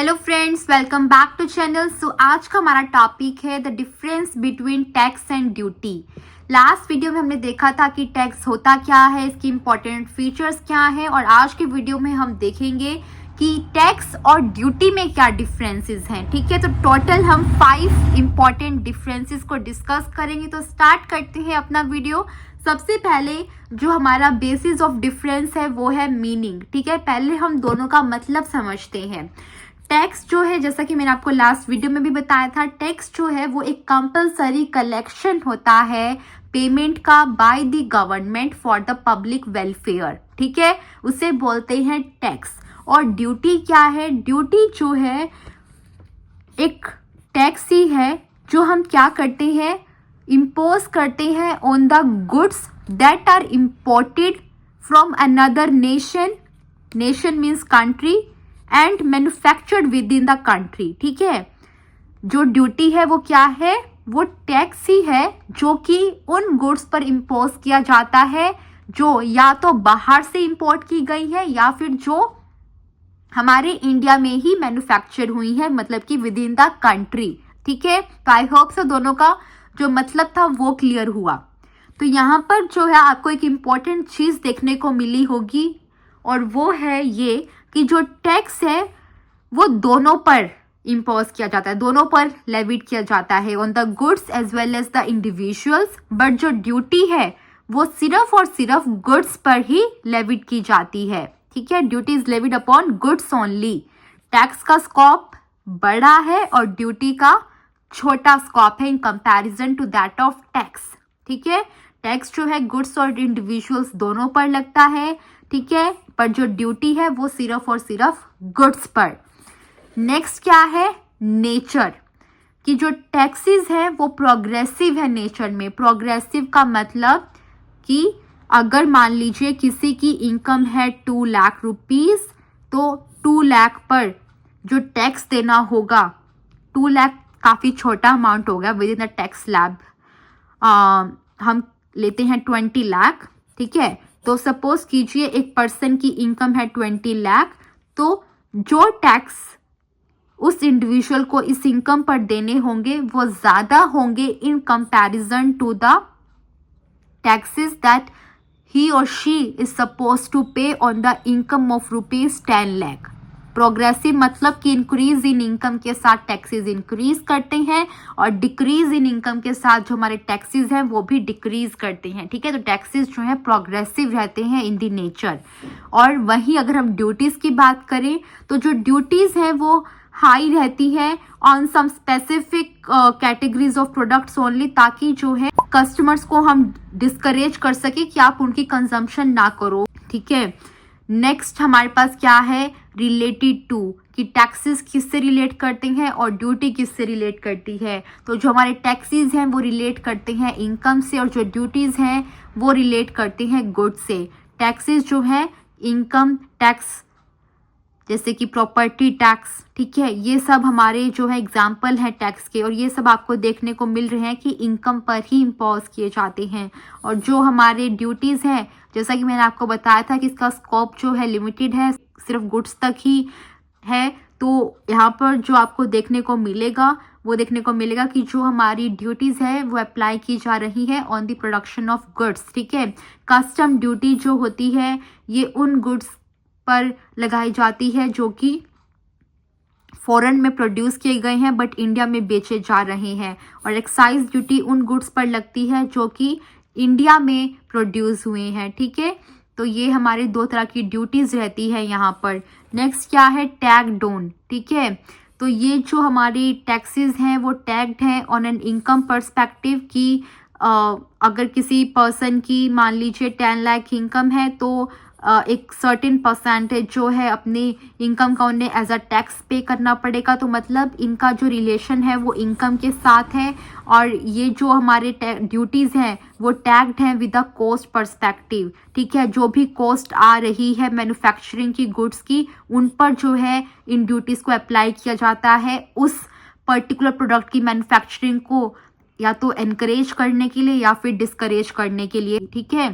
Hello friends, welcome back to channel. So आज का हमारा टॉपिक है the difference between tax and duty. Last video में हमने देखा था कि टैक्स होता क्या है, इसकी इंपॉर्टेंट फीचर्स क्या है, और आज के वीडियो में हम देखेंगे कि टैक्स और ड्यूटी में क्या डिफरेंसेस हैं। ठीक है, तो टोटल हम 5 इंपॉर्टेंट डिफरेंसेस को डिस्कस करेंगे। तो स्टार्ट करते हैं अपना वीडियो। सबसे पहले जो हमारा बेसिस ऑफ डिफरेंस है वो है मीनिंग। ठीक है, पहले हम दोनों का मतलब समझते हैं। टैक्स जो है, जैसा कि मैंने आपको लास्ट वीडियो में भी बताया था, टैक्स जो है वो एक कंपलसरी कलेक्शन होता है पेमेंट का by the government for the public welfare. ठीक है, उसे बोलते हैं टैक्स। और ड्यूटी क्या है? ड्यूटी जो है एक टैक्स ही है जो हम क्या करते हैं, इम्पोज करते हैं on the goods that are imported from another nation. Nation means country and manufactured within the country. ठीक है, जो ड्यूटी है वो क्या है? वो टैक्स ही है जो कि उन गुड्स पर इम्पोज किया जाता है जो या तो बाहर से इंपोर्ट की गई है या फिर जो हमारे इंडिया में ही मैन्युफैक्चर हुई है, मतलब कि विद इन द कंट्री। ठीक है, तो आई होप से दोनों का जो मतलब था वो क्लियर हुआ। तो यहाँ पर जो है आपको एक इम्पॉर्टेंट चीज देखने को मिली होगी, और वो है ये कि जो टैक्स है वो दोनों पर इम्पोज किया जाता है, दोनों पर लेविट किया जाता है, on the goods as well as the individuals. But जो ड्यूटी है वो सिर्फ और सिर्फ गुड्स पर ही लेविट की जाती है। ठीक है, duty is levied upon goods only. Tax का स्कोप बड़ा है और ड्यूटी का छोटा स्कोप है in comparison to that of tax. ठीक है, टैक्स जो है गुड्स और इंडिविजुअल्स दोनों पर लगता है। ठीक है, पर जो ड्यूटी है वो सिर्फ और सिर्फ गुड्स पर। नेक्स्ट क्या है? नेचर, कि जो टैक्सेस है वो प्रोग्रेसिव है नेचर में। प्रोग्रेसिव का मतलब कि अगर मान लीजिए किसी की इनकम है 2 लाख रुपीस, तो 2 लाख पर जो टैक्स देना होगा, 2 लाख काफी छोटा अमाउंट हो गया with in the tax slab. हम लेते हैं 20 लाख। ठीक है, तो सपोज कीजिए एक पर्सन की इनकम है 20 लाख, तो जो टैक्स उस इंडिविजुअल को इस इनकम पर देने होंगे वो ज्यादा होंगे in comparison to the taxes that he or she is supposed to pay on the income of rupees 10 lakh। Progressive मतलब कि इंक्रीज इन इनकम के साथ टैक्सेस इंक्रीज करते हैं और डिक्रीज इन इनकम के साथ जो हमारे टैक्सेस हैं वो भी डिक्रीज करते हैं। ठीक है, तो टैक्सेस जो है प्रोग्रेसिव रहते हैं इन दी नेचर। और वहीं अगर हम ड्यूटीज की बात करें तो जो ड्यूटीज हैं वो हाई रहती है on some specific categories of products only, ताकि जो है कस्टमर्स को हम डिस्करेज कर सके कि आप उनकी कंजम्पशन ना करो। ठीक है, नेक्स्ट हमारे पास क्या है? रिलेटेड टू, कि टैक्सेस किससे रिलेट करते हैं और ड्यूटी किससे रिलेट करती है। तो जो हमारे टैक्सेस हैं वो रिलेट करते हैं इनकम से, और जो ड्यूटीज हैं वो रिलेट करते हैं गुड्स से। टैक्सेस जो है इनकम टैक्स, जैसे कि प्रॉपर्टी टैक्स, ठीक है, ये सब हमारे जो है एग्जाम्पल है टैक्स के, और ये सब आपको देखने को मिल रहे हैं कि इनकम पर ही इम्पोज किए जाते हैं। और जो हमारे ड्यूटीज़ हैं, जैसा कि मैंने आपको बताया था कि इसका स्कोप जो है लिमिटेड है, सिर्फ गुड्स तक ही है। तो यहाँ पर जो आपको देखने को मिलेगा वो देखने को मिलेगा कि जो हमारी ड्यूटीज़ है वो अप्लाई की जा रही है on the production of goods. ठीक है, कस्टम ड्यूटी जो होती है ये उन गुड्स पर लगाई जाती है जो कि फॉरेन में प्रोड्यूस किए गए हैं बट इंडिया में बेचे जा रहे हैं। और एक्साइज ड्यूटी उन गुड्स पर लगती है जो कि इंडिया में प्रोड्यूस हुए हैं। ठीक है, तो ये हमारे 2 तरह की ड्यूटीज रहती है यहाँ पर। नेक्स्ट क्या है? Tagged on. ठीक है, तो ये जो हमारी टैक्सेस हैं वो टैग्ड हैं ऑन एन इनकम पर्सपेक्टिव, कि अगर किसी पर्सन की मान लीजिए 10 लाख इनकम है तो एक सर्टेन परसेंटेज जो है अपनी इनकम का उन्हें एज अ टैक्स पे करना पड़ेगा। तो मतलब इनका जो रिलेशन है वो इनकम के साथ है, और ये जो हमारे ड्यूटीज़ हैं वो टैग्ड हैं विद द कॉस्ट पर्सपेक्टिव। ठीक है, जो भी कॉस्ट आ रही है मैन्युफैक्चरिंग की गुड्स की, उन पर जो है इन ड्यूटीज़ को अप्लाई किया जाता है उस पर्टिकुलर प्रोडक्ट की मैन्युफैक्चरिंग को या तो एनकरेज करने के लिए या फिर डिस्करेज करने के लिए। ठीक है,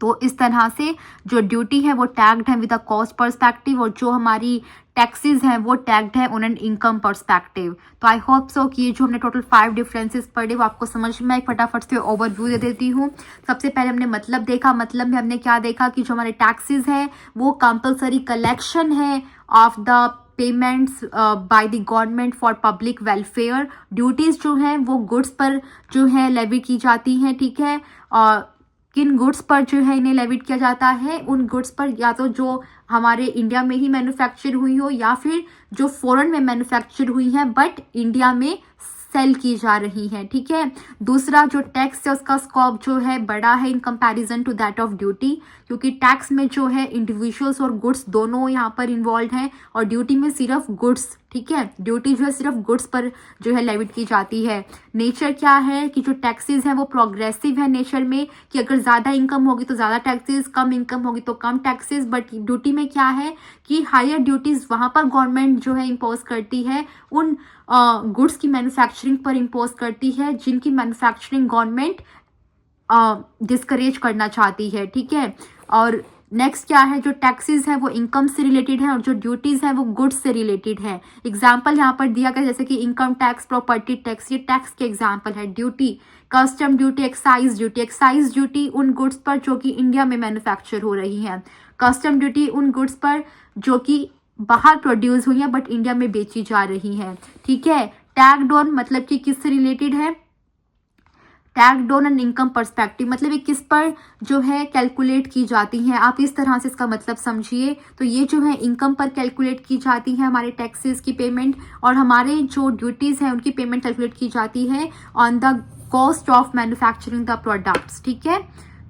तो इस तरह से जो ड्यूटी है वो टैग्ड है विद अ कॉस्ट पर्सपेक्टिव और जो हमारी टैक्सेस हैं वो टैग्ड है ऑन एन इनकम पर्सपेक्टिव। तो आई होप सो कि ये जो हमने टोटल 5 डिफरेंसेस पढ़े वो आपको समझ में। एक फटाफट से ओवरव्यू दे देती हूँ। सबसे पहले हमने मतलब देखा। मतलब में हमने क्या देखा कि जो हमारे टैक्सेस हैं वो कंपलसरी कलेक्शन है of the payments by the government for public welfare. Duties जो हैं वो गुड्स पर जो है लेवी की जाती हैं, ठीक है। और किन गुड्स पर जो है इन्हें लेविट किया जाता है? उन गुड्स पर या तो जो हमारे इंडिया में ही मैन्युफैक्चर हुई हो या फिर जो फॉरेन में मैन्युफैक्चर हुई हैं बट इंडिया में सेल की जा रही हैं, ठीक है। दूसरा जो टैक्स है उसका स्कोप जो है बड़ा है in comparison to that of duty, क्योंकि टैक्स में जो है इंडिविजुअल्स और गुड्स दोनों यहाँ पर इन्वॉल्व हैं और ड्यूटी में सिर्फ गुड्स, ठीक है। ड्यूटी जो है सिर्फ गुड्स पर जो है लेविट की जाती है। नेचर क्या है कि जो टैक्सेस हैं वो प्रोग्रेसिव है नेचर में, कि अगर ज़्यादा इनकम होगी तो ज़्यादा टैक्सेस, कम इनकम होगी तो कम टैक्सेस। बट ड्यूटी में क्या है कि हायर ड्यूटीज़ वहाँ पर गवर्नमेंट जो है इम्पोज करती है उन गुड्स की मैन्युफैक्चरिंग पर इम्पोज करती है जिनकी मैन्युफैक्चरिंग गवर्नमेंट डिस्करेज करना चाहती है, ठीक है। और नेक्स्ट क्या है, जो टैक्सेस है वो इनकम से रिलेटेड है और जो ड्यूटीज है वो गुड्स से रिलेटेड है। एग्जाम्पल यहाँ पर दिया गया जैसे कि इनकम टैक्स, प्रॉपर्टी टैक्स, ये टैक्स के एग्जाम्पल है। Duty, custom duty, excise duty. Excise duty उन गुड्स पर जो कि इंडिया में मैन्युफैक्चर हो रही हैं। कस्टम ड्यूटी उन गुड्स पर जो कि बाहर प्रोड्यूस हुई है बट इंडिया में बेची जा रही है, ठीक है। टैग्ड ऑन मतलब कि किससे रिलेटेड है? Tagged on an income perspective मतलब ये किस पर जो है कैलकुलेट की जाती हैं, आप इस तरह से इसका मतलब समझिए। तो ये जो है इनकम पर कैलकुलेट की जाती है हमारे टैक्सेस की पेमेंट, और हमारे जो ड्यूटीज़ हैं उनकी पेमेंट कैलकुलेट की जाती है on the cost of manufacturing the products, ठीक है।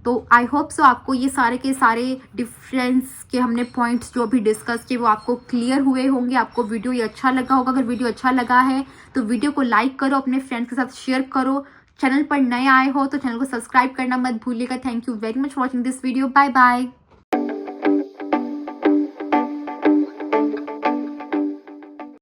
तो आई होप सो आपको ये सारे के सारे डिफरेंस के हमने पॉइंट्स जो भी डिस्कस किए वो आपको क्लियर हुए होंगे। आपको वीडियो ये अच्छा लगा होगा। अगर वीडियो अच्छा लगा है तो वीडियो को लाइक करो, अपने फ्रेंड्स के साथ शेयर करो। चैनल पर नए आए हो तो चैनल को सब्सक्राइब करना मत भूलिएगा। Thank you very much for watching this video. Bye bye.